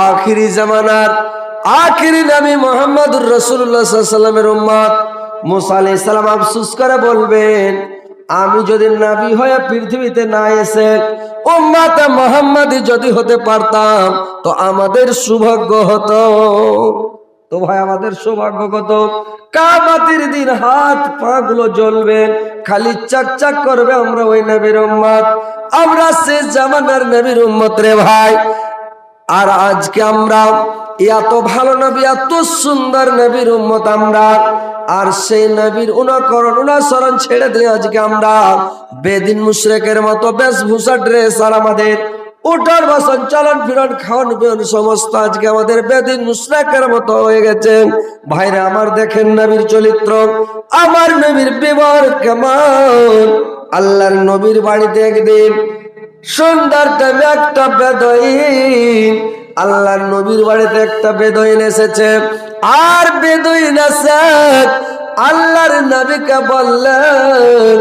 আখিরি জামানার আখিরি নবী মুহাম্মদুর রাসূলুল্লাহ সাল্লাল্লাহু আলাইহি ওয়াসাল্লামের উম্মত মুসা আলাইহিস সালাম আফসোস করে বলবেন, আমি যদি নবী হয়ে পৃথিবীতে না এসে উম্মত মুহাম্মাদি যদি হতে পারতাম তো আমাদের সৌভাগ্য হতো। তো ভাই আমাদের সৌভাগ্য কত, কিয়ামতের দিন হাত পা গুলো জ্বলবে, খালি চাকচাক করবে, আমরা ওই নবীর উম্মত, আমরা শেষ জামানার নবীর উম্মত রে ভাই। আর আজকে আমরা এত ভালো নবী, এত সুন্দর নবীর উম্মত আমরা, আর সেই নবীর অনুসরণ ছেড়ে দিয়ে আজকে আমরা বেদিন মুশরিকের মতো বেশভূষা ড্রেস আর আমাদের উঠার বসন চলন ফিরন খাওয়ান পিয়ন সমস্ত আজকে আমাদের বেদিন মুশরিকের মতো হয়ে গেছে। ভাইরা আমার দেখেন নবীর চরিত্র, আমার নবীর ব্যবহার কেমন। আল্লাহর নবীর বাড়িতে একদিন সুন্দর টাইমে একটা বেদুইন, আল্লাহর নবীর বাড়িতে একটা বেদুইন এসেছে, আর বেদুইন এসে আল্লাহর নবীকে বললেন,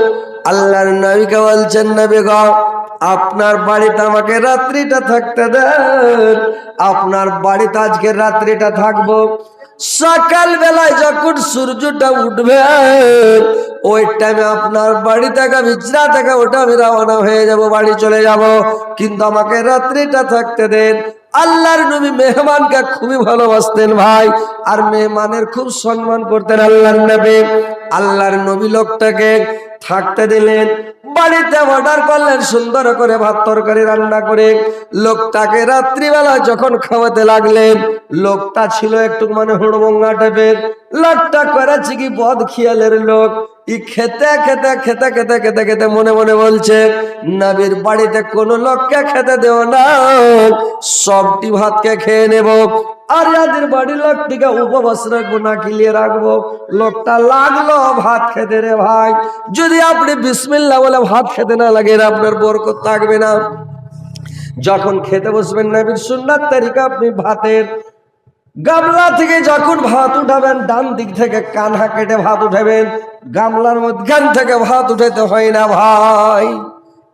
আল্লাহর নবীকে বলছেন, নবী গো আপনার বাড়িতে আমাকে রাত্রিটা থাকতে দেন, আপনার বাড়িতে আজকে রাত্রিটা থাকবো। সকাল বেলায় যখন সূর্যটা উঠবে ওই টাইমে আপনার বাড়ি থেকে বিছনা থেকে ওটা আমি রওনা হয়ে যাব, বাড়ি চলে যাব, কিন্তু আমাকে রাত্রিটা থাকতে দেন। আল্লাহর নবী মেহমানকে খুবই ভালোবাসতেন ভাই, আর মেহমানের খুব সম্মান করতেন আল্লাহর নবী। আল্লাহর নবী লোকটাকে থাকতে দিলেন, বাড়িতে অর্ডার করলেন সুন্দর করে ভাত তরকারি রান্না করে। লোকটাকে রাত্রিবেলা যখন খাওয়াতে লাগলেন, লোকটা ছিল একটু মানে হুড়মঙ্গা টাইপের, লোকটা করেছে কি বদ খেয়ালের লোক। খেতে খেতে খেতে খেতে খেতে খেতে মনে মনে বলছে, নবীর বাড়িতে কোনো লোককে খেতে দেও না, সবটি ভাতকে খেয়ে নেব, আর যাদের বাড়ির লোকটিকে উপবাস রাখবো, না খিলিয়ে রাখবো। লোকটা লাগলো ভাত খেতে রে ভাই, যদি আপনি বিসমিল্লাহ বলে ভাত খেতে না লাগে আপনার বরকত থাকবে না। যখন খেতে বসবেন নবীর সুন্নাত তরিকা, আপনি ভাতের গামলা থেকে যখন ভাত উঠাবেন ডান দিক থেকে কানহা কেটে ভাত উঠাবেন, গামলার মধ্যখান থেকে ভাত উঠাতে হয় না ভাই,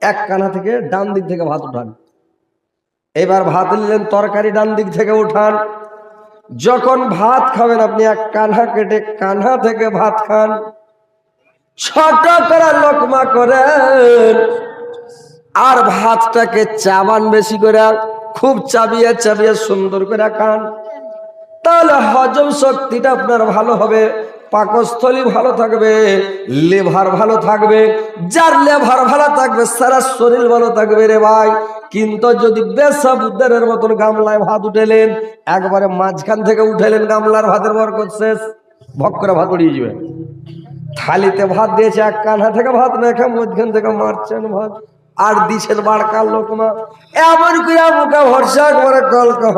এক কানহা থেকে ডান দিক থেকে ভাত উঠান। এবার ভাত নিলেন, তরকারি ডান দিক থেকে উঠান। যখন ভাত খাবেন আপনি এক কানহা কেটে কানহা থেকে ভাত খান, ছোট করে লোকমা করেন, আর ভাতটাকে চাবান বেশি করে, খুব চাবিয়ে চাবিয়ে সুন্দর করে খান, তাহলে হজম শক্তিটা আপনার ভালো হবে, পাকস্থলী ভালো থাকবে, লিভার ভালো থাকবে, যার লিভার ভালো থাকবে সারা শরীর ভালো থাকবে রে ভাই। কিন্তু যদি বেসাবুদ্দারের মতন গামলায় ভাত উঠেলেন, একবারে মাঝখান থেকে উঠেলেন, গামলার ভাতের বরকত শেষ, ভক করে ভাত উড়িয়ে যাবে। থালিতে ভাত দিয়েছে, এক কানহা থেকে ভাত মেখে মধ্যখান থেকে মারছেন ভাত, আর দিছেন বাড়কার লোকমা, এমন করে মুখে ভরসা করে কলকা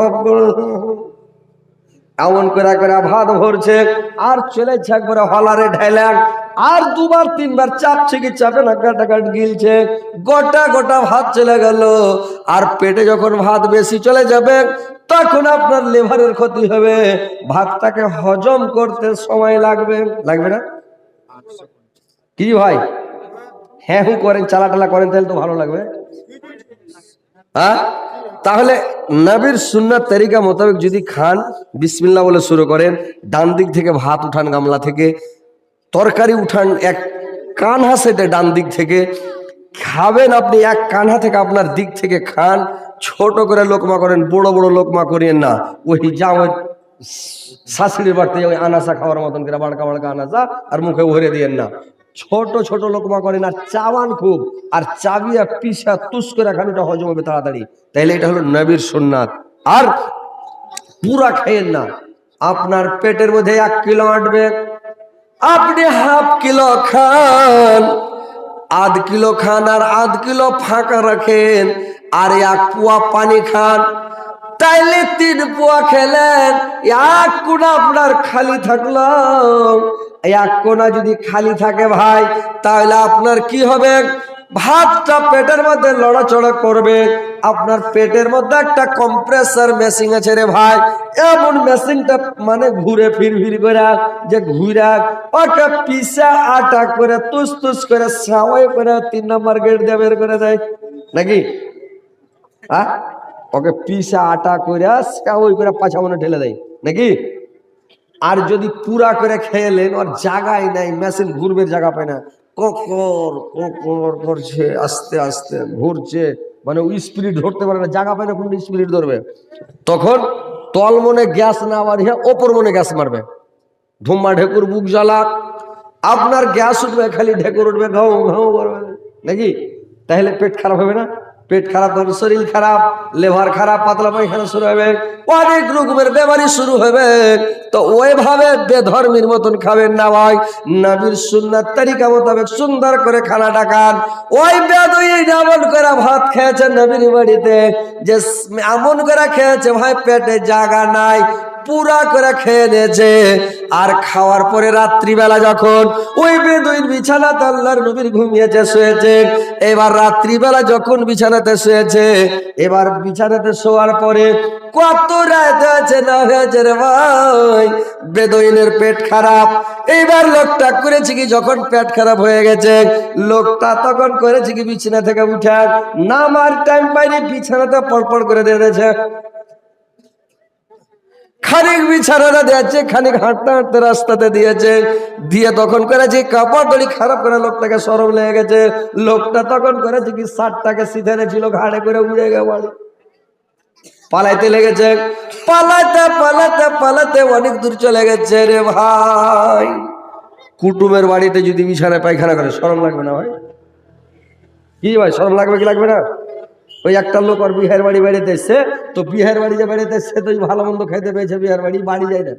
এমন করে করে ভাত ভরছে, আর চলেছে একবারে হলারে ঢাইলেন, আর দুবার তিনবার চাপছে কি চাপে না, কাটাকাট গিলছে, গোটা গোটা ভাত চলে গেল। আর পেটে যখন ভাত বেশি চলে যাবে তখন আপনার লিভারের ক্ষতি হবে, ভাতটাকে হজম করতে সময় লাগবে, লাগবে না কি ভাই? হ্যাঁ হু করেন, চালাটালা করেন, তাহলে তো ভালো লাগবে। হ্যাঁ, তাহলে নবীর সুন্নাত তরিকা মোতাবেক যদি খান, বিসমিল্লাহ বলে শুরু করেন, ডান দিক থেকে ভাত উঠান, গামলা থেকে তরকারি উঠান, এক কানহা সেটে ডান দিক থেকে খাবেন আপনি, এক কানহা থেকে আপনার দিক থেকে খান, ছোট করে লোকমা করেন, বড় বড় লোকমা করিয়েন না, ওই যা ওই শাশুড়ির বাড়তে ওই আনাসা খাওয়ার মতন করে বাড়কা বাড়কা আনাসা আর মুখে ভরে দিয়েন না, ছোট ছোট লোকমা করেন, আর চাবান খুব, আর চাবিয়া পিসা তুস করে খান, ওটা হজম হবে তাড়াতাড়ি। তাইলে এটা হলো নবীর সুন্নাত। আর পুরা খাইয়েন না, আপনার পেটের মধ্যে 1 কিলো আটবে, আপনি হাফ কিলো খান, আধ কিলো খান, আর আধ কিলো ফাঁকা রাখেন, আর 1 পোয়া পানি খান, তাইলে 3 পোয়া খেলেন, 1 কোনা আপনার খালি থাকলো। 1 কোনা যদি খালি থাকে ভাই, তাহলে আপনার কি হবে, ভাতটা পেটের মধ্যে লড়াচড়া করবে, আপনার পেটের মধ্যে একটা কম্প্রেসার মেশিন আছে রে ভাই, এমন মেশিনটা মানে ঘুরে ফির করে, যে ঘুরা ওটা পিসা আটা করে তুস তুস করে সাওয়াই করে 3 নম্বর গেট দিয়ে বের করে দেয় নাকি। ওকে পিসা আটা করে ওই করে পাছা মনে ঢেলে দেয় নাকি। আর যদি পুরা করে খেলেন ওর জায়গায় নাই, মেশিন ঘুরবে জায়গা পায় না, ককর ককর করছে, আস্তে আস্তে ঘুরছে, মানে ওই স্পিরিট ধরতে পারে না, জায়গা পায় না কোন স্পিরিট ধরবে। তখন তল মনে গ্যাস না মারিয়া ওপর মনে গ্যাস মারবে, ধুম্মা ঢেকুর বুক জ্বালা, আপনার গ্যাস উঠবে, খালি ঢেকুর উঠবে, ঘাও ঘাও করবে নাকি। তাহলে পেট খারাপ হবে না? পেট খারাপ হবে, শরীর খারাপ, লিভার খারাপ, পাতলা পায়খানা শুরু হবে, অনেক রকমের বেমারি শুরু হবে। তো ওইভাবে বেধর্মীর মতন খাবেন না ভাই, নবীর সুন্নাত তরিকা মোতাবেক সুন্দর করে খানাটা খান। ওই বেদুই এমন করে ভাত খেয়েছে নবীর বাড়িতে, যে এমন করে খেয়েছে ভাই পেটে জায়গা নাই, পুরা করে খেয়ে নিয়েছে। আর খাওয়ার পরে রাত্রিবেলা যখন ওই বেদুইন বিছানাতে আল্লাহর নবীর ঘুমিয়েছে, শুয়েছে, এবার রাত্রিবেলা যখন বিছানাতে শুয়েছে, এবার বিছানাতে শোয়ার পরে কত রাত হয়েছে না হয়েছে রে ভাই, বেদুইনের পেট খারাপ। এইবার লোকটা করেছে কি, যখন পেট খারাপ হয়ে গেছে লোকটা তখন করেছে কি, বিছানা থেকে উঠে নামার টাইম পাইনি, বিছানাতে পড়পড় করে দিয়েছে। খানিক বিছানাটা দিয়েছে, খানিক হাঁটতে হাঁটতে রাস্তাতে দিয়েছে, দিয়ে তখন করেছে কাপড় দড়ি খারাপ করে লোকটাকে সরম লেগে গেছে। লোকটা তখন করেছে কি, শার্টটাকে সিধে ছিল, ঘাড়ে করে উড়ে গে বাড়ি পালাইতে লেগেছে। পালাতে পালাতে পালাতে অনেক দূর চলে গেছে রে ভাই। কুটুমের বাড়িতে যদি বিছানায় পায়খানা করে শরম লাগবে না ভাই? কি ভাই, শরম লাগবে কি লাগবে না? ওই একটা লোক আর বিহার বাড়ি বেড়াতে এসছে, তো বিহার বাড়ি যে বেড়াতে এসছে তো ভালো মন্দ খাইতে পেয়েছে, বিহার বাড়ি বাড়ি যায় না,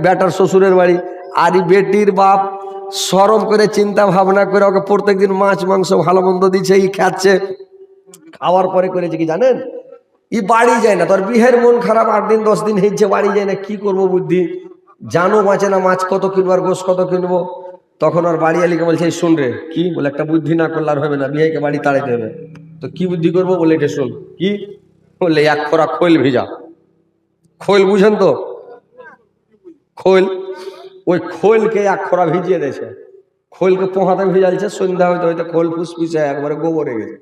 বেটার শ্বশুরের বাড়ি। আর বেটির বাপ শরম করে চিন্তা ভাবনা করে ওকে প্রত্যেকদিন মাছ মাংস ভালো মন্দ দিচ্ছে, ই খাচ্ছে। খাওয়ার পরে করেছে কি জানেন, ই বাড়ি যায় না, তোর বিহের মন খারাপ, 8 দিন 10 দিন হয়েছে বাড়ি যায় না, কি করবো বুদ্ধি, জানো বাঁচে না, মাছ কত কিনবো আর গোস কত কিনবো। তখন ওর বাড়ি আলিকে বলছে, এই শুন রে, কি বলে, একটা বুদ্ধি না করলে আর হবে না, বিহাইকে বাড়ি তাড়াইতে হবে। তো কি বুদ্ধি করবো বলে, এটা শুন। কি বললে, 1 খোরা খৈল ভিজা, খৈল বুঝেন তো, খৈল, ওই খৈলকে 1 খোরা ভিজিয়ে দিয়েছে, খৈলকে পোহাতে ভিজালছে, সন্ধ্যা হইতে হইতে খোল ফুসফুসে একবারে গোবরে গেছে।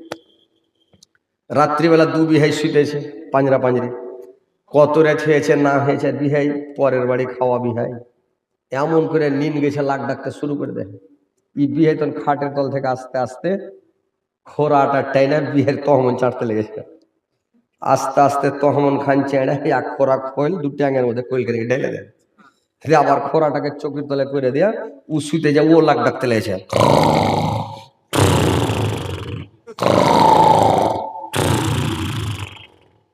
রাত্রিবেলা 2 বিহাই শুতেছে পাঞ্জরা পাঞ্জরি, কত রাত হয়েছে না হয়েছে, বিহাই পরের বাড়ি খাওয়া বিহাই এমন করে নিন গেছে, লাগ ডাকতে শুরু করে দেয়। ই বিহাই তখন খাটের তল থেকে আস্তে আস্তে খোরাটা টাইনা বিহের তহমন চাটতে লেগেছে। আস্তে আস্তে তহমন খান চেড়ে 1 খোরা খোল 2 ট্যাঙের মধ্যে খোলকে ঢেলে দেয়, আবার খোরাটাকে চোখের তলে করে দেয়া ও শুতে যায়, ও লাগ ডাকতে লেগেছে।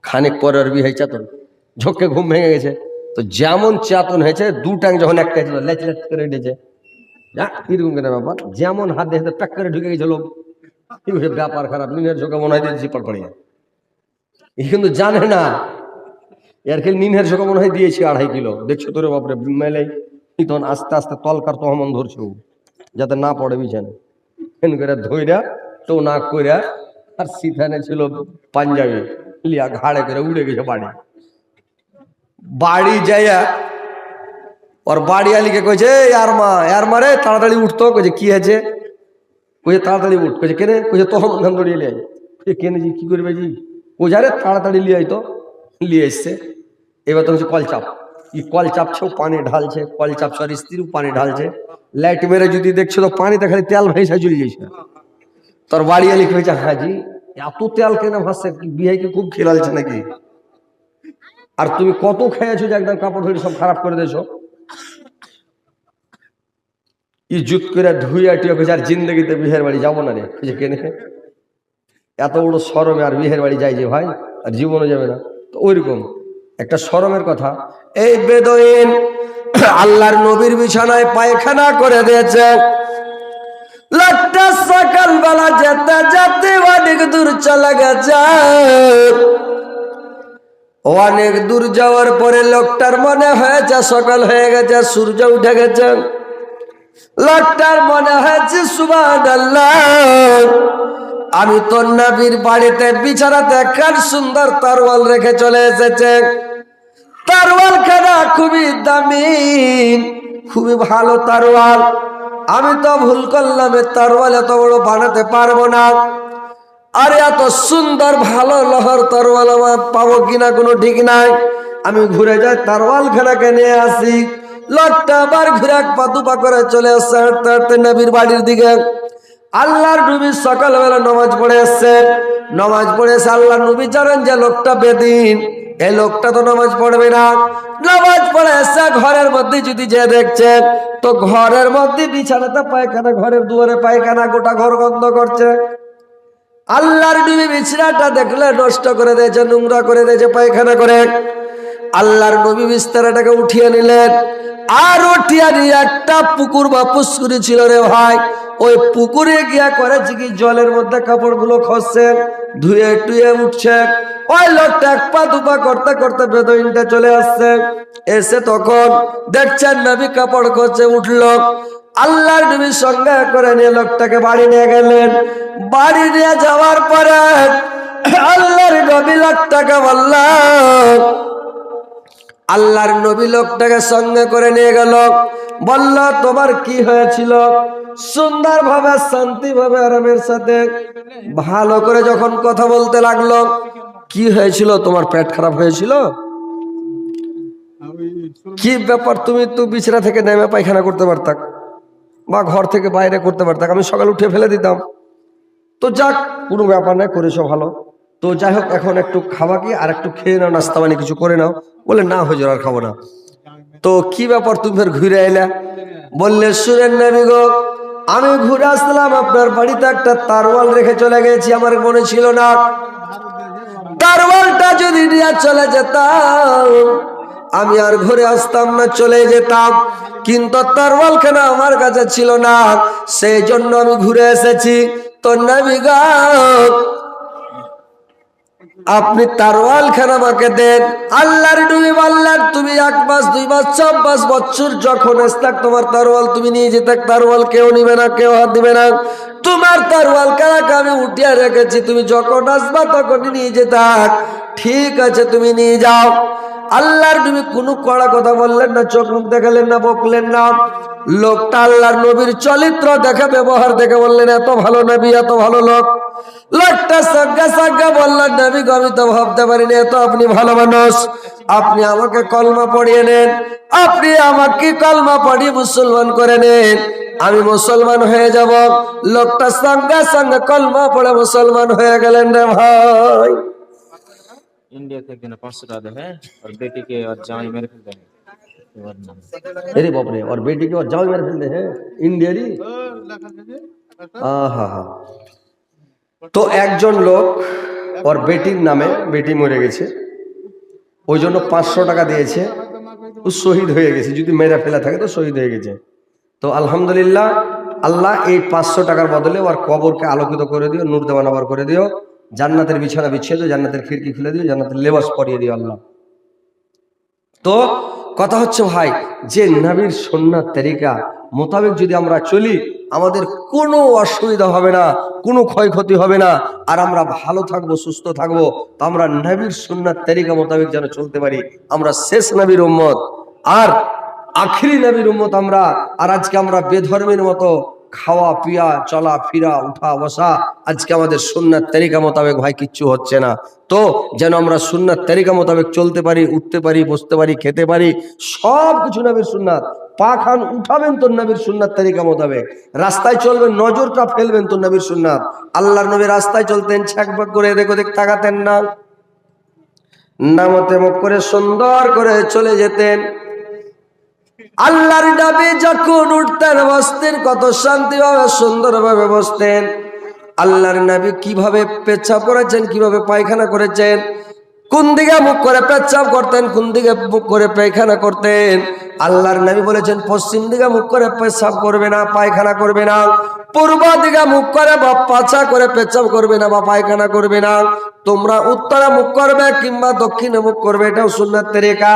খানিক পরে ওর বিহাই চাতন, ঝোঁকে ঘুম ভেঙে গেছে। তো যেমন চাতন হয়েছে, 2 ট্যাং যখন একটা ছিল লেচ লেচ করে উঠেছে, কিরকম কেন ব্যাপার, যেমন হাত দেখে প্যাক করে ঢুকে গেছিল, ব্যাপার খারাপ, নিনের ঝোঁকে মনে হয় দিয়েছি পড় পড়িয়া। কিন্তু জানে না এর খেলে নিনের ঝোঁকে মনে হয় দিয়েছি 2.5 কিলো, দেখছো তোরে বাপরে মেলে। তখন আস্তে আস্তে তলকার তহমন ধরছে যাতে না পড়ে বিছানে, করে ধইরা তো না কইরা, আর সিথানে ছিল পাঞ্জাবি লিয়া, ঘাড়ে করে উড়ে গেছে বাড়ি। বাড়ি যাইয়া ওর বাড়ি আলিকে কইছে, আর মারে তাড়াতাড়ি উঠতো। কইছে কি আছে? কইছে তাড়াতাড়ি উঠ। কইছে কেনে? কইছে তখন ধান দড়িয়ে লিয়ে আই। কেনে জি, কি করবে জি? কইছে আরে তাড়াতাড়ি লিয়ে আইতো। লিয়ে এসছে। এবার তো হচ্ছে কল চাপ, ই কল চাপছেও পানি ঢালছে, কল চাপছে আর স্ত্রীও পানি ঢালছে। লাইট মেরে যদি দেখছো তো পানিতে খালি তেল ভেসে চলে যাইছে। তোর বাড়ি আলি কইছে, হ্যাঁ জি, এত তেল কেন ভাসছে, বিহাইকে খুব খেলালছে নাকি? আর তুমি কত খেয়েছো যে একদম কাপড় ধরে সব খারাপ করে দিয়েছো। ইজ্জত করে ধুইয়া টিয়া কইছে, আর জিন্দগিতে বিহের বাড়ি যাবো না রে। কইছে কেনে? এত বড় শরমে আর বিহের বাড়ি যাই যে ভাই, আর জীবনে যাবে না। তো ওইরকম একটা শরমের কথা। এই বেদুইন আল্লাহর নবীর বিছানায় পায়খানা করে দিয়েছে। লোকটা সকালবেলা যেতে যেতে অনেক দূর চলে গেছে। অনেক দূর যাওয়ার পরে লোকটার মনে হয়েছে সকাল হয়ে গেছে, সূর্য উঠে গেছে। লোকটার মনে হয়েছে সুবহানাল্লাহ, আমি তো নবীর বাড়িতে বিছানাতে একটা সুন্দর তরোয়াল রেখে চলে এসেছে। তরোয়াল খানা খুবই দামি, খুবই ভালো তরোয়াল। আমি তো ভুল করলাম, তরোয়াল এত বড় বানাতে পারবো না। আরে এত সুন্দর ভালো লহর তরোয়াল আমার পাবো কিনা কোনো ঠিক নাই। আমি ঘুরে যাই তরোয়াল খানাকে নিয়ে আসি। লোকটা আবার ঘুরে এক পা দুপা করে চলে আসছে হাঁটতে হাঁটতে নবীর বাড়ির দিকে। আল্লাহর নবী সকালবেলা নামাজ পড়ে এসছে। নামাজ পড়ে এসে আল্লাহর নবী জানেন যে লোকটা বেদিন, এই লোকটা তো নামাজ পড়বে না। নামাজ পড়ে এসে ঘরের মধ্যে যদি যে দেখছে তো ঘরের মধ্যে বিছানাতে পায়খানা, ঘরের দুয়ারে পায়খানা, গোটা ঘর গন্ধ করছে। আল্লাহর নবী বিছানাটা দেখলে নষ্ট করে দিয়েছে, নোংরা করে দিয়েছে, পায়খানা করে। আল্লাহর নবী বিছানাটাকে উঠিয়ে নিলেন, আর উঠিয়ে নিয়ে একটা পুকুর বা পুষ্করি ছিল রে ভাই, ওই পুকুরে গিয়া করেছে কি জলের মধ্যে কাপড়গুলো খসছে, ধুয়ে টুয়ে উঠছে। ওই লোকটা এক পা দুপা করতে করতে বেদুইনটা চলে আসছে। এসে তখন দেখছেন নবী কাপড় খসছে, উঠলো। আল্লাহর নবী সঙ্গে করে নিয়ে লোকটাকে বাড়ি নিয়ে গেলেন। বাড়ি নিয়ে যাওয়ার পরে আল্লাহর নবী লোকটাকে বললেন, আল্লাহর নবী লোকটাকে সঙ্গে করে নিয়ে গেল। বলল তোমার কি হয়েছিল? সুন্দর ভাবে শান্তি ভাবে আরামের সাথে ভালো করে যখন কথা বলতে লাগলো, কি হয়েছিল? তোমার পেট খারাপ হয়েছিল? কি ব্যাপার? তুমি তো বিছানা থেকে নেমে পায়খানা করতে পারতাম বা ঘর থেকে বাইরে করতে পারতাম, আমি সকাল উঠে ফেলে দিতাম। তো যাক, কোনো ব্যাপার নাই, করেছো ভালো। তো যাই হোক, এখন একটু খাওয়া কি আর একটু খেয়ে নাও, নাস্তা পানি কিছু করে নাও। বলে না হুজুর আর খাবো না। তো কি ব্যাপার তুমি ফের ঘুরে এলে? বললে শুনেন নবী গো, আমি ঘুরে আসলাম, আপনার বাড়িতে একটা তারওয়াল রেখে চলে গেছি, আমার মনে ছিল না। তারওয়ালটা যদি নিয়ে চলে যেতাম আমি আর ঘুরে আসতাম না, চলে যেতাম। কিন্তু তারওয়াল খানা আমার কাছে ছিল না, সেই জন্য আমি ঘুরে এসেছি। তো নবী গো, আপনি তারওয়াল খানা আমাকে দেন। আল্লাহর নবী বললেন, তুমি 1 মাস 2 মাস 4 5 বছর যখন আসতাক তোমার তারওয়াল তুমি নিয়ে যেতে, তারওয়াল কেউ নিবে না, কেউ হাত দিবে না। তোমার তারওয়াল খানাকে আমি উঠিয়ে রেখেছি, তুমি যখন আসবা তখনই নিয়ে যেতাক। ঠিক আছে, তুমি নিয়ে যাও। আল্লাহর নবী কোনো কড়া কথা বললেন না, চোখ মুখ দেখালেন না, বকলেন না। লোকটা আল্লাহর নবীর চরিত্র দেখে, ব্যবহার দেখে বললেন, এত ভালো নবী, এত ভালো লোক। লোকটা সঙ্গে সঙ্গে বললেন, নবী গো, আমি তো ভাবতে পারিনি এত আপনি ভালো মানুষ। আপনি আমাকে কলমা পড়িয়ে নেন, আপনি আমাকে কলমা পড়িয়ে মুসলমান করে নেন, আমি মুসলমান হয়ে যাব। লোকটা সঙ্গে সঙ্গে কলমা পড়ে মুসলমান হয়ে গেলেন রে ভাই। इंडिया से एक दिन 500 डाले हैं और बेटी के और जामाई मेरे फिर देंगे। अरे बाप रे, और बेटी के और जाओ मेरे फिर हैं इंडियारी। আহা, তো একজন লোক ওর বেটির নামে, বেটি মরে গেছে, ওই জন্য 500 টাকা দিয়েছে। ও শহীদ হয়ে গেছে, যদি মেয়েরা ফেলা থাকে তো শহীদ হয়ে গেছে। তো আলহামদুলিল্লাহ, আল্লাহ এই 500 টাকার বদলে ওর কবরকে আলোকিত করে দিও, নূর দেওয়ানাবার করে দিও, জান্নাতের বিছানা বিছিয়ে দিও, জান্নাতের খিড়কি খুলে দিও, জান্নাতের লেবাস পরিয়ে দিও আল্লাহ। তো কথা হচ্ছে ভাই, যে নবীর সুন্নাত তরিকা মোতাবেক যদি আমরা চলি, আমাদের কোনো অসুবিধা হবে না, কোনো ক্ষয়ক্ষতি হবে না, আর আমরা ভালো থাকবো, সুস্থ থাকবো। তো আমরা নবীর সুন্নাত তরিকা মোতাবেক যেন চলতে পারি। আমরা শেষ নবীর উম্মত আর আখিরি নবীর উম্মত আমরা। আর আজকে আমরা বেধর্মীর মতো খাওয়া পিয়া, চলা ফিরা, উঠা বসা, আজকে আমাদের সুন্নাত তরিকা মোতাবেক ভাই কিচ্ছু হচ্ছে না। তো যেন আমরা সুন্নাত তরিকা মোতাবেক চলতে পারি, উঠতে পারি, বসতে পারি, খেতে পারি, সব কিছু নবীর সুন্নাত। পা খান উঠাবেন তো নবীর সুন্নাত তরিকা মোতাবেক, রাস্তায় চলবেন নজরটা ফেলবেন তো নবীর সুন্নাত। আল্লাহর নবী রাস্তায় চলতেন, ছ্যাকবাক করে এদিক ওদিক তাকাতেন না, নামতে মুখ করে সুন্দর করে চলে যেতেন। আল্লাহর নবী যখন উঠতেন বসতেন কত শান্তিভাবে সুন্দরভাবে বসতেন। আল্লাহর নবী কিভাবে পেচ্ছাপ করেছেন, কিভাবে পায়খানা করেছেন, কোন দিকে মুখ করে পেচ্ছাপ করতেন, কোন দিকে মুখ করে পায়খানা করতেন। আল্লাহর নবী বলেছেন, পশ্চিম দিকে মুখ করে পেচ্ছাপ করবে না, পায়খানা করবে না, পূর্ব দিকে মুখ করে বা পাছা করে পেচ্ছাপ করবে না বা পায়খানা করবে না। তোমরা উত্তরে মুখ করবে কিংবা দক্ষিণে মুখ করবে, এটাও সুন্নাত তরিকা।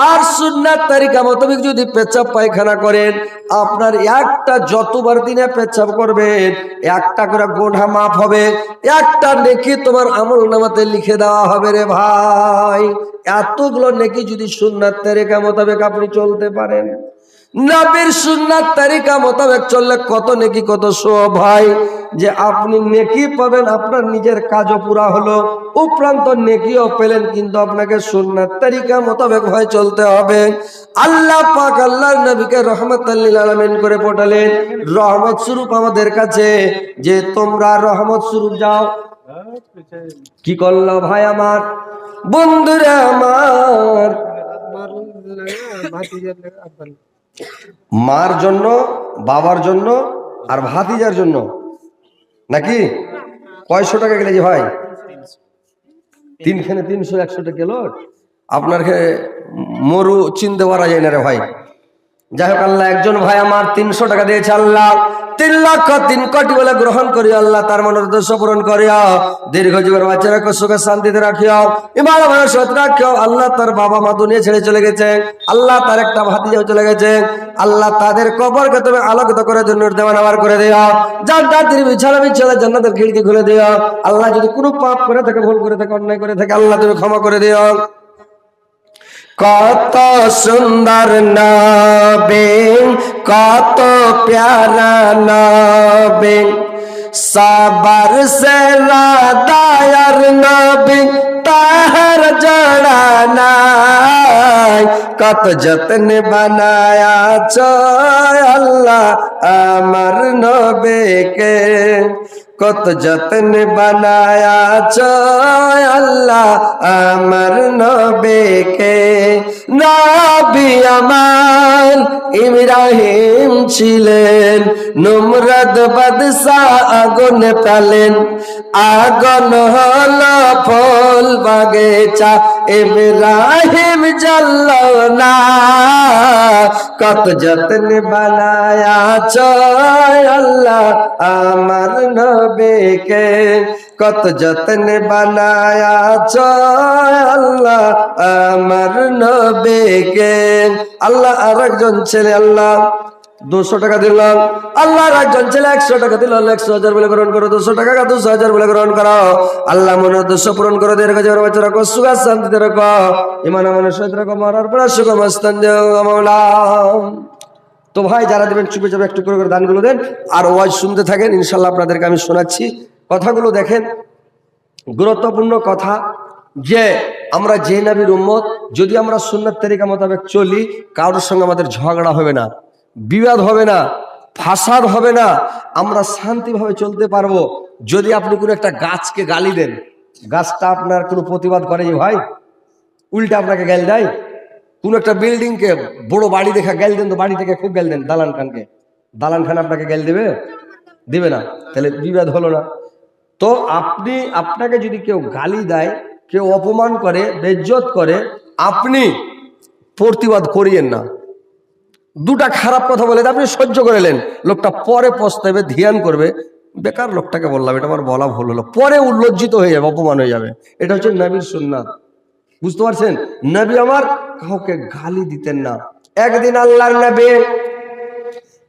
আর সুন্নাত তরিকা মোতাবেক যদি পেচ্ছাপ পায়খানা করেন, আপনার একটা যতবার দিনে পেচ্ছাপ করবেন একটা করে গুনাহ মাফ হবে, একটা নেকি তোমার আমলনামাতে লিখে দেওয়া হবে রে ভাই। এতগুলো নেকি যদি সুন্নাত তরিকা মোতাবেক আপনি চলতে পারেন, নবীর সুন্নাত তরিকা মোতাবেক চললে কত নেকি কত সওয়াব ভাই, যে আপনি নেকি পাবেন, আপনার নিজের কাজও পুরা হলো, উপরান্ত নেকিও পেলেন, কিন্তু আপনাকে সুন্নাত তরিকা মোতাবেক ভাই চলতে হবে। আল্লাহ পাক আল্লাহর নবীকে রহমাতাল লিল আলামিন করে পাঠালেন, রহমত স্বরূপ আমাদের কাছে, যে তোমরা রহমত স্বরূপ যাও। কি করলো ভাই আমার, বন্ধুরা আমার, মার জন্য, বাবার জন্য, আর ভাতিজার জন্য নাকি? কয়শো টাকা গেলে যে ভাই? তিনখানে 300 100 টাকা গেল। আপনার মরু চিনতে পারা যায় না রে ভাই। যাই হোক, আল্লাহ একজন ভাই আমার 300 টাকা দিয়েছে, আল্লাহ 3 লক্ষ 3 কোটি বলে গ্রহণ করি, আল্লাহ তার মনের উদ্দেশ্য পূরণ করিয়া দীর্ঘ জীবন বাঁচিয়ে রাখো, সুখে শান্তিতে রাখিও, ইমান আমলে সৎ রাখিও। আল্লাহ তার বাবা মা দুনিয়া ছেড়ে চলে গেছে, আল্লাহ তার একটা ভাতিজাও চলে গেছে, আল্লাহ তাদের কবরকে তুমি আলোকিত করে জন্য দেওয়ান আবার করে দিও, জান্নাতের বিছানা বিছানা জান্নাতের খিড়কি খুলে দিও। আল্লাহ যদি কোনো পাপ করে থাকে, ভুল করে থাকে, অন্যায় করে থাকে, আল্লাহ তুমি ক্ষমা করে দিও। কত সুন্দর নবী, কত প্যারা নবী, সবার সেরা দয়ার নবী, তাহার জড়া নাই। কত যত্ন বানায়াছ আল্লাহ আমার নবীকে, কত যত্ন বানায়াছ আল্লাহ আমার নবীকে। নবী আমার ইব্রাহিম ছিলেন, নমরুদ বাদশাহ আগুন পেলেন, আগুন হলো ফুল বাগিচা, ইব্রাহিম জ্বলল না। কত যত্ন বানায়াছ আল্লাহ আমার নবীকে, কত যত্ন বানায়াছ আল্লাহ আমার নবীকে। আল্লাহ আর একজন ছেলে আল্লাহ 200 টাকা দিলাম, আল্লাহর একজন ছেলে 100 টাকা দিল, 100,000 বলে গ্রহণ করো, 200 টাকা 200,000 বলে গ্রহণ করো। আল্লাহ মনের উদ্দেশ্য পূরণ করো, দীর্ঘ জীবন বাঁচিয়ে রাখো, সুখ শান্তিতে রাখো, ইমান আমলের সহিত রাখো, মরার পর সুখ মস্তান দেও মাওলা। তো ভাই যারা দেবেন চুপে চুপে একটু করে দানগুলো দেন, আর ওয়াজ শুনতে থাকেন, ইনশাল্লাহ আপনাদেরকে আমি শোনাচ্ছি। কথাগুলো দেখেন, গুরুত্বপূর্ণ কথা, যে আমরা যে নবীর উম্মত, যদি আমরা সুন্নাত তরিকা মোতাবেক চলি, কারোর সঙ্গে আমাদের ঝগড়া হবে না, বিবাদ হবে না, ফাসাদ হবে না, আমরা শান্তিভাবে চলতে পারবো। যদি আপনি কোনো একটা গাছকে গালি দেন, গাছটা আপনার কোনো প্রতিবাদ করে যে ভাই, উল্টা আপনাকে গাল দেয়। কোন একটা বিল্ডিংকে বড় বাড়ি দেখা গেল দেন, তো বাড়ি থেকে খুব গেল দেন দালান খানকে, দালান খান আপনাকে গেল দেবে? দিবে না, তাহলে বিবাদ হলো না। তো আপনাকে যদি কেউ গালি দেয়, কেউ অপমান করে, বেইজ্জত করে, আপনি প্রতিবাদ করিয়েন না। দুটা খারাপ কথা বলে আপনি সহ্য করলেন, লোকটা পরে পস্তাবে, ধ্যান করবে, বেকার লোকটাকে বললাম, এটা আমার বলা ভুল হলো, পরে উল্লজ্জিত হয়ে যাবে, অপমান হয়ে যাবে। এটা হচ্ছে নবীর সুন্নাত, বুঝতে পারছেন? নবী আমার কাউকে গালি দিতেন না। একদিন আল্লাহর নবী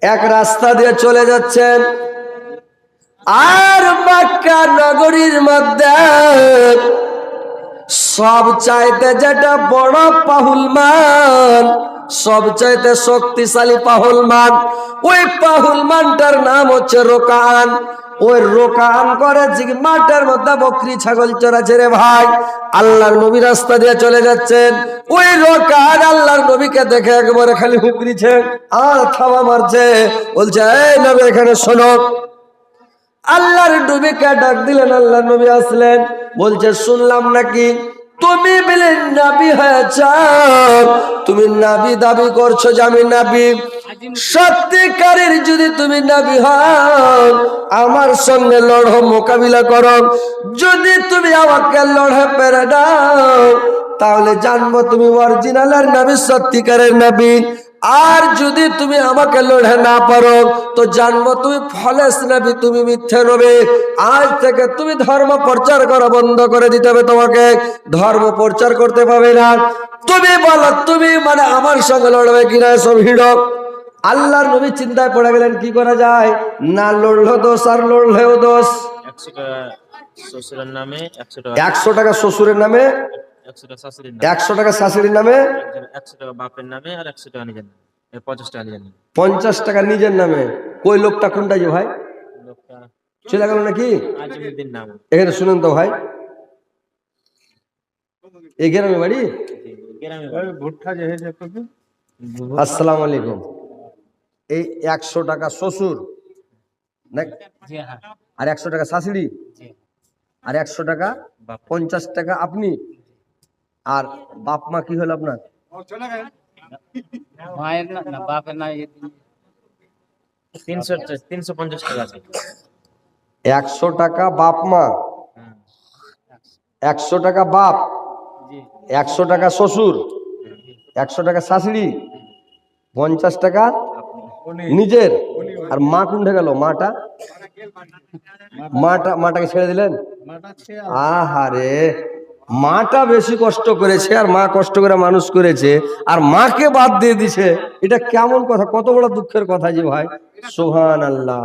এক রাস্তা দিয়ে চলে যাচ্ছেন, আর মক্কা নগরীর মধ্যে সব চাইতে যেটা বড় পাহুলমান, সবচাইতে শক্তিশালী পাহুলমান, ওই পাহুলমানটার নাম হচ্ছে রোকান। ওই রোকান করে মাঠের মধ্যে বকরি ছাগল চড়াচ্ছে রে ভাই। আল্লাহর নবী রাস্তা দিয়ে চলে যাচ্ছেন, ওই রোকান আল্লাহর নবীকে দেখে একবারে খালি হুকরিছে আর থাবা মারছে, বলছে এই নবী এখানে শোনো। আল্লাহর নবীকে ডাক দিলেন, আল্লাহর নবী আসলেন, বলছে শুনলাম নাকি তুমি বলে নবী হয়েছ, তুমি নবী দাবি করছো যে আমি নবী। সত্যিকারের যদি তুমি নবী হও, আমার সঙ্গে লড়ো, মোকাবিলা করো। যদি তুমি আমাকে লড়ে পেরে দাও, তাহলে জানবো তুমি অরিজিনালের নবী, সত্যিকারের নবী। আর যদি তুমি আমাকে লড়ে না পারো, তো জানবো তুমি ফলেস নবী, তুমি মিথ্যে নবী। আজ থেকে তুমি ধর্ম প্রচার করা বন্ধ করে দিতে হবে, তোমাকে ধর্ম প্রচার করতে পাবে না। তুমি বলো তুমি মানে আমার সঙ্গে লড়বে কিনা, সব হিড়ো। আল্লাহর নবী চিন্তায় পড়ে গেলেন, কি করা যায়, না লড়লেও দোষ আর লড়লেও দোষ। 100 টাকা শ্বশুরের নামে, 100 টাকা শ্বশুরের নামে, 100 টাকা শাশুড়ির নামে, 100 টাকা শাশুড়ির নামে, 100 টাকা বাপের নামে, আর 100 টাকা নিজের নামে। 50 টাকা নিয়ে নেন। 50 টাকা নিজের নামে। কই লোকটা কোনটা যে ভাই লোকটা চলে গেল নাকি? আজিমুদ্দিন নাম। এখানে শুনেন তো ভাই, এই গ্রামে বাড়ি। গ্রামে বাড়ি। ভুট্টা যে হয়েছে কবি আসসালামু আলাইকুম। এই 100 টাকা শ্বশুর জি হ্যাঁ আর 100 টাকা শাশুড়ি জি আর 100 টাকা বাপ 50 টাকা আপনি, আর বাপ মা কি হলো আপনার? মায়ের না না বাপের না 350 টাকা আছে। 100 টাকা বাপ মা, হুম 100 টাকা বাপ, জি 100 টাকা শ্বশুর, 100 টাকা শাশুড়ি, 50 টাকা নিজের। আর মা কোনটা গেল? মাটাকে ছেড়ে দিলেন। আহারে, মাটা বেশি কষ্ট করেছে আর মা কষ্ট করে মানুষ করেছে আর মাকে বাদ দিয়ে দিছে, এটা কেমন কথা? কত বড় দুঃখের কথা যে ভাই, সুবহানাল্লাহ।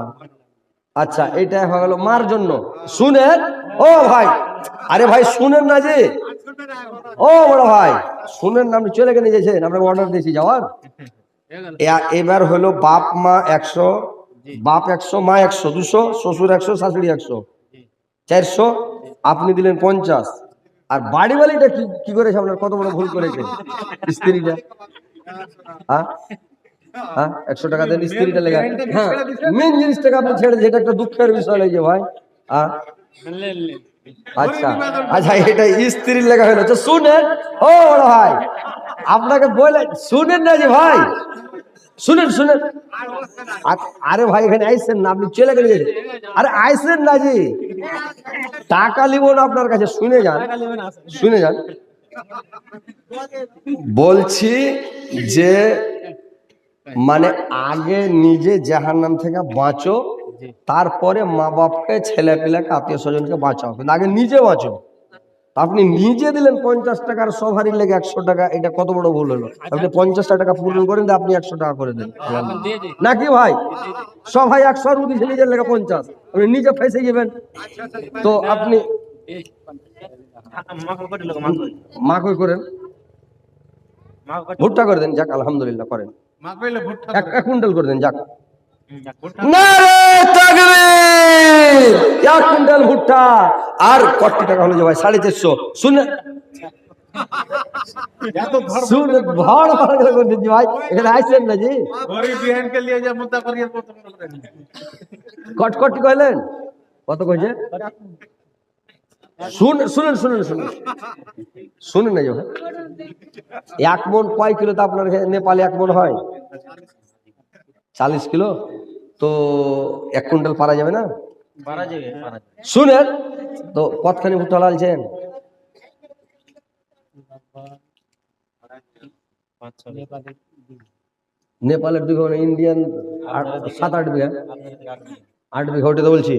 আচ্ছা, এটা হয়ে গেল মার জন্য। শুনেন ও ভাই, আরে ভাই শুনেন না যে, ও বড় ভাই শুনেন না, আপনি চলে গেলে গেছেন, আপনাকে অর্ডার দিয়েছি যাওয়ার। এবার হলো বাপ মা 100, বাপ 100, মা 100, 200, শ্বশুর 100, শাশুড়ি 100, 400, আপনি দিলেন 50। আর বাড়ি বাড়িটা কি করেছে আপনার? কত বড় ভুল করেছে স্ত্রীটা। হ্যাঁ হ্যাঁ, 100 টাকা দেন স্ত্রীটা লেগে। হ্যাঁ, মেন জিনিসটাকে আপনি ছেড়ে দিয়েছেন, এটা একটা দুঃখের বিষয় লাগে ভাই। হ্যাঁ আচ্ছা আচ্ছা, এটা স্ত্রীর লেখা হলো তো। শুনেন ও বড় ভাই, আপনাকে বলে শুনেন না যে ভাই, শুনেন শুনেন। আরে ভাই এখানে আইসেন না, আপনি চলে গেলেন। আরে আইসেন না জি, টাকা নিব না আপনার কাছে, শুনে যান শুনে যান। বলছি যে মানে আগে নিজে জাহান্নাম থেকে বাঁচো, তারপরে মা বাপকে, ছেলে পিলাকে, আত্মীয় স্বজনকে বাঁচাও, কিন্তু আগে নিজে বাঁচো। আপনি নিজে দিলেন 50 টাকার সভারই লেগে 100 টাকা, এটা কত বড় ভুল হলো? আপনি 50 টাকা পূরণ করেন, আপনি 100 টাকা করে দেন নাকি ভাই? সবাই 100 আর উদিছে নিজের লেগে 50, আপনি নিজে ফেসে যাবেন। তো আপনি মা কই করেন, ভুট্টা করে দেন, যাক আলহামদুলিল্লাহ করেন, মা কইলে ভুট্টা এক কুইন্টাল করে দেন, যাক। নারে তাকবীর! 1 কুইন্টাল ভুট্টা আর কত টাকা হলো যে ভাই? 450। শুনে শুনে ভাড় ভাড় করে দিচ্ছি ভাই, এখানে আইছেন না জি? গরিব বিহান के लिए যে মুদ্দা করিয়ে কট কইলেন কত কইছে? শুনেন শুনেন শুনেন শুনেন শুনেন না যে ভাই, 1 মন কয় কিলো? তো আপনার নেপালে 1 মন হয় 40 কিলো, তো 1 কুইন্টাল পারা যাবে না? পারা যাবে। শুনেন তো, কতখানি ভুট্টা লালছেন? 5-6 নেপালের 2 বিঘা, ইন্ডিয়ান 7-8 বিঘা, 8 বিঘা, ওটা তো বলছি।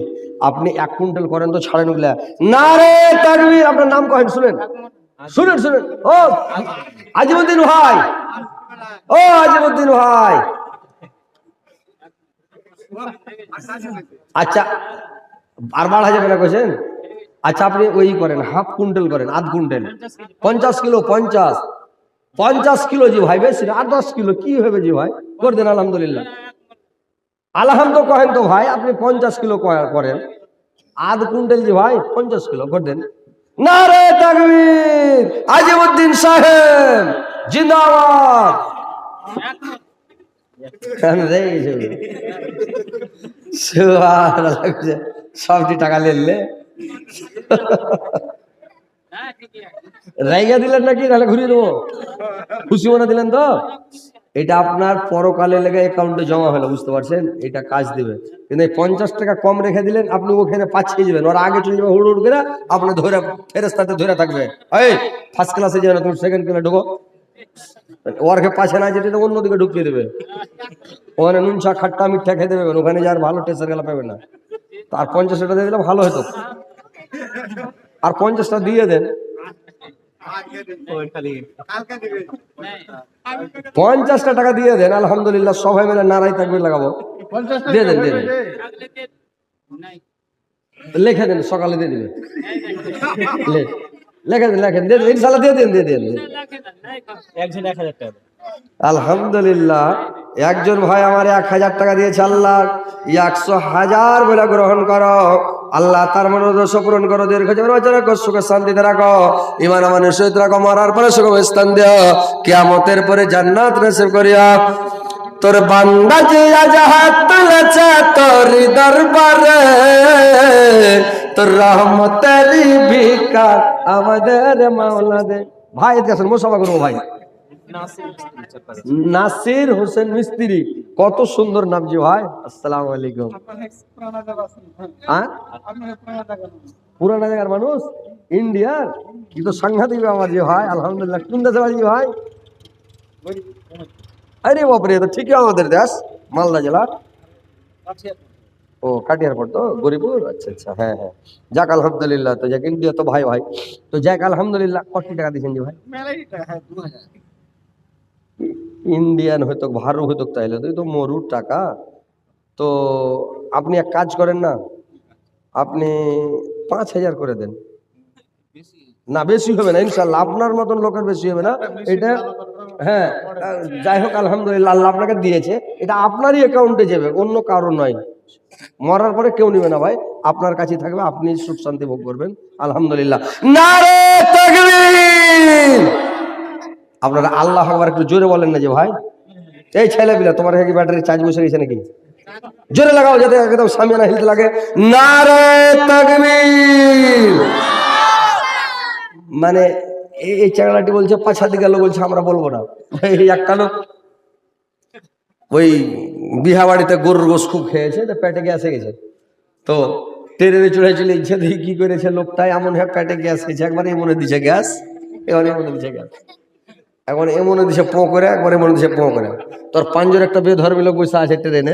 আপনি 1 কুইন্টাল করেন তো ছাড়েন ওগুলা। নারে তাকবীর! আপনার নাম কহেন, শুনেন শুনেন শুনেন। ও আজিমুদ্দিন ভাই, ও আজিমুদ্দিন ভাই, আচ্ছা আর বাড়া যাবে না কইছেন? আচ্ছা আপনি ওই করেন, হাফ কুইন্টাল করেন, আধ কুইন্টাল, 50 কিলো, 50 কিলো জি ভাই, বেশি না, 8-10 কিলো কি হবে জি ভাই? করে দেন আলহামদুলিল্লাহ। আলহামদুলিল্লাহ কহেন তো ভাই, আপনি 50 কিলো করেন, আধ কুইন্টাল জি ভাই, 50 কিলো করে দেন। নারে তাকবীর! আজিমুদ্দিন সাহেব জিন্দাবাদ। সবটি টাকা লেনলে রাইগা দিলেন নাকি? তাহলে ঘুরিয়ে দেবো, খুশি মনে দিলেন তো? এটা আপনার পরকালে লেগে অ্যাকাউন্টে জমা হলো, বুঝতে পারছেন? এটা কাজ দিবে। কিন্তু এই 50 টাকা কম রেখে দিলেন, আপনি ওখানে পাঠিয়ে যাবেন, ওরা আগে চলে যাবে হুড় হুড় করে, আপনি ধরে ফেরেশতাতে ধরে থাকবে, এই ফার্স্ট ক্লাসে যাবে না, তুমি সেকেন্ড ক্লাসে ঢুকো। ওরকে পাশে না যেতে অন্যদিকে ঢুকিয়ে দেবে, ওখানে নুন চা খাট্টা মিঠা খেতে দেবেন, ওখানে যার ভালো টেস্টের গেলা পাবে না। আর 50 টাকা দিয়ে দিলে ভালো হতো, আর 50 টাকা দিয়ে দেন, 50 টাকা দিয়ে দেন, আলহামদুলিল্লাহ সবাই মিলে নারাই তাকবীর লাগাবো। দিয়ে দেন দিয়ে দেন, লিখে দেন, সকালে দিয়ে দিবেন, লেখেন লেখেন দিয়ে দেন, ইনশাআল্লাহ দিয়ে দেন দিয়ে দেন। একজন 1000 টাকা আলহামদুলিল্লাহ। একজন ভাই আমার 1000 টাকা দিয়েছে, আল্লাহ 100,000 বলে গ্রহণ করো। আল্লাহ তার মনোদর্শ পূরণ করো, দীর্ঘ জীবন বাঁচিয়ে রাখো, সুখে শান্তিতে রাখো, ইমান আমানের সহিত রাখো, মরার পরে সুখম স্থান দিও, কিয়ামতের পরে জান্নাত নসিব করিয়া। তোর বান্দা যে আজ হাত তুলেছে তোর দরবারে, তোর রহমতের ভিকার আমাদের মাওলা দে। ভাই এদিকে আসুন, মুসাফা করবো ভাই। নাসির হোসেন মিস্ত্রি, কত সুন্দর নাম জি ভাই। আসসালামু আলাইকুম। পুরানা জায়গার মানুষ, ইন্ডিয়ার, কি তো সাংঘাতিক আমার জি ভাই। আলহামদুলিল্লাহ। কোন দেশে বাড়ি ভাই? আরে বাপরে, তো ঠিকই আমাদের দেশ, মালদা জেলা। ও কাটিয়ার পর তো গরিপুর। আচ্ছা আচ্ছা, হ্যাঁ হ্যাঁ, যাক আলহামদুলিল্লাহ। তো যাক ইন্ডিয়া তো ভাই ভাই, তো যাক আলহামদুলিল্লাহ। কত টাকা দিয়েছেন জি ভাই? ইন্ডিয়ান হয়তো, ভারু হয়তো, তাইলে তো এই তো মরুর টাকা। তো আপনি এক কাজ করেন না, আপনি 5,000 করে দেন না। বেশি হবে না ইনশাল্লাহ, আপনার মতন লোকের বেশি হবে না এটা। হ্যাঁ, যাই হোক আলহামদুলিল্লাহ, আল্লাহ আপনাকে দিয়েছে, এটা আপনারই অ্যাকাউন্টে যাবে, অন্য কারো নয়। মরার পরে কেউ নিবে না ভাই, আপনার কাছে থাকবে, আপনি সুখ শান্তি ভোগ করবেন। আলহামদুলিল্লাহ। নারে তাকবীর। আপনারা আল্লাহ আকবার একটু জোরে বলেন না যে ভাই। এই ছেলেপিলা, তোমার কি ব্যাটারি চার্জ বসে গেছে নাকি? জোরে লাগাও যাতে একদম সামিয়ানা হিলতে লাগে। নারে তাকবীর। মানে এই চাংড়াটি বলছে পাছাতে গেল, বলছে আমরা বলবো না। এই একটা লোক ওই বিহা বাড়িতে গরুর গোশ খুব খেয়েছে, তো পেটে গ্যাস হয়ে গেছে, তো ট্রেনে চড়ে চলে ইচ্ছে দেখি কি করেছে লোকটা, এমন হ্যাঁ পেটে গ্যাস হয়েছে, একবার এমনে দিছে গ্যাস, এবার এমনে দিছে গ্যাস, এখন এমনে দিছে পো করে, একবার এমনে দিছে পো করে। তোর পাঞ্জর একটা বেধর্মী লোক বসে আছে ট্রেনে,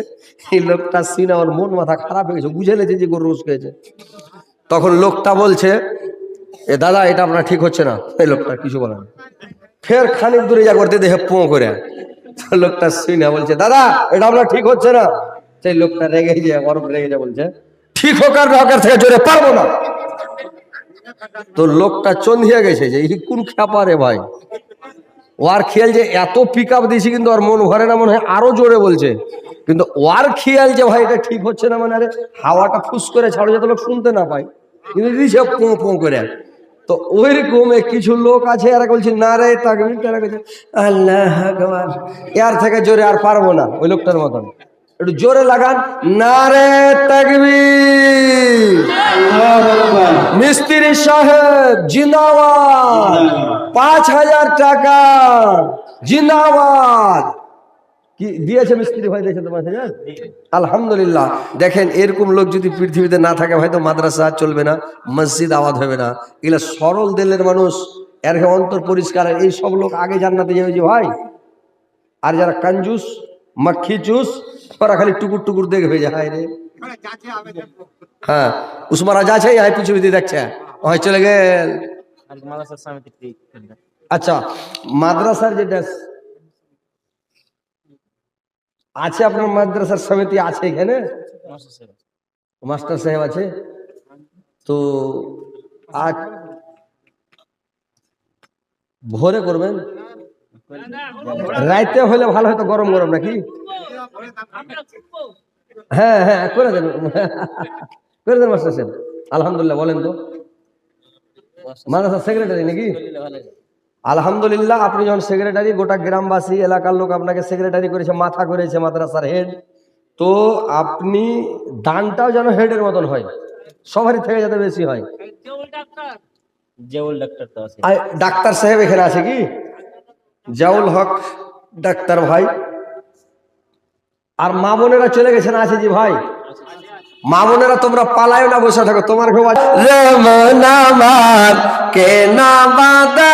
এই লোকটা সিনে আমার মন মাথা খারাপ হয়ে গেছে, বুঝে লেছে যে গরুর গোশ খেয়েছে। তখন লোকটা বলছে, এ দাদা এটা আপনার ঠিক হচ্ছে না। এই লোকটা কিছু বলে না, ফের খানিক দূরে যা করতে দেখে পো করে। লোকটা শুনে বলছে, দাদা এটা আপনার ঠিক হচ্ছে না। সেই লোকটা রেগে যায়, গরম রেগে যায়, বলছে ঠিক হোক আর রকের থেকে জোরে পারবো না। তো লোকটা চন্দিয়ে গেছে যে এই কোন খ্যাপা রে ভাই, ওর খেয়াল যে এত পিক আপ দিয়েছি কিন্তু ওর মন ভরে না, মনে হয় আরো জোরে বলছে, কিন্তু ওর খেয়াল যে ভাই এটা ঠিক হচ্ছে না, মানে আরে হাওয়াটা ফুস করে ছাড়ো যাতে লোক শুনতে না পায়, কিন্তু দিছে পো পো করে। তো ওইরকম কিছু লোক আছে, এরা বলছে না রে তাকবীর, তারা বলছে আল্লাহ আকবার, এর থেকে জোরে আর পারবো না। ওই লোকটার মতন একটু জোরে লাগান, না রে তাকবীর। মিস্ত্রি সাহেব জিন্দাবাদ, 5,000 টাকা জিন্দাবাদ। কি দিয়েছে মিস্ত্রি ভাই? দিয়েছে তো 5,000। আলহামদুলিল্লাহ। দেখেন এরকম লোক যদি পৃথিবীতে না থাকে ভাই, তো মাদ্রাসা চলবে না, মসজিদ আওয়াজ হবে না। এগুলা সরল দিলের মানুষ, এর অন্তর পরিষ্কার, এই সব লোক আগে জান্নাতে যাবে যে ভাই। আর যারা কাঞ্জুস মাখি চুস, ওরা খালি টুকুর টুকুর দেখবে যে হায় রে। হ্যাঁ, উসমারা যাচ্ছে হাই পৃথিবীতে দেখছে, হয় চলে গেল। আচ্ছা, মাদ্রাসার যেটা আছে, আপনার মাদ্রাসার সমিতি আছে এখানে, মাস্টার সাহেব আছে, তো আজ ভোরে করবেন, রাইতে হলে ভালো হয়তো, গরম গরম নাকি? হ্যাঁ হ্যাঁ করে দেন, করে দেন মাস্টার সাহেব। আলহামদুলিল্লাহ। বলেন তো, মাদ্রাসার সেক্রেটারি নাকি? আলহামদুলিল্লাহ। আপনি যখন সেক্রেটারি, গোটা গ্রামবাসী এলাকার লোক আপনাকে সেক্রেটারি করেছে, মাথা করেছে, মাদ্রাসার হেড, তো আপনি দানটাও যেন হেডের মতন হয়, সবারই থেকে যাতে বেশি হয়। ডাক্তার সাহেব এখানে আছে কি? জাউল হক ডাক্তার ভাই। আর মা বোনেরা চলে গেছে না? আছে জি ভাই। মা বোনেরা তোমরা পালায় না, বসে থাকো, তোমার ঘুম কে না বাদা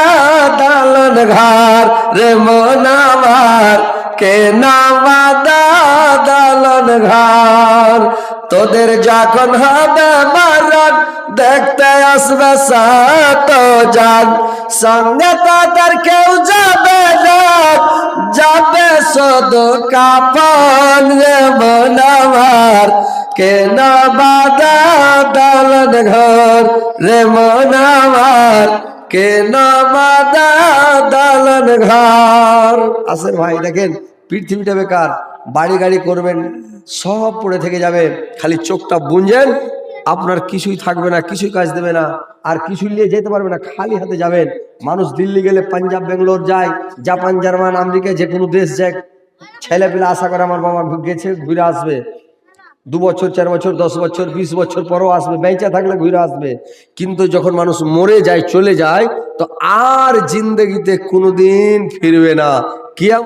দালন ঘর, রে মনামার কে না বাদা দালন ঘর। তোদের যখন হবে মারান, দেখতে আসবে সাত জান, সঙ্গে তাদের কেউ যাবে না, যাবে শুধু কাফন, রে মনামার কে না বাদা দালন ঘর, রে মনামার কে নামাদা দালান ঘর আসেন ভাই। দেখেন পৃথিবীটা বেকার, বাড়ি গাড়ি করবেন সব পড়ে থেকে যাবে, খালি চোখটা বুঝেন আপনার কিছুই থাকবে না, কিছুই কাজ দেবে না, আর কিছু নিয়ে যেতে পারবে না, খালি হাতে যাবেন। মানুষ দিল্লি গেলে পাঞ্জাব বেঙ্গলোর যায়, জাপান জার্মান আমেরিকা যে কোনো দেশ যায়, ছেলে পেলে আশা করে আমার বাবা গেছে ঘুরে আসবে, 2 বছর 4 বছর 10 বছর 20 বছর পরও আসবে, বেঁচে থাকলে ঘুরে আসবে। কিন্তু যখন মানুষ মরে যায় চলে যায় তো আর জিন্দগিতে কোনোদিন ফিরবে না। কিয়ামত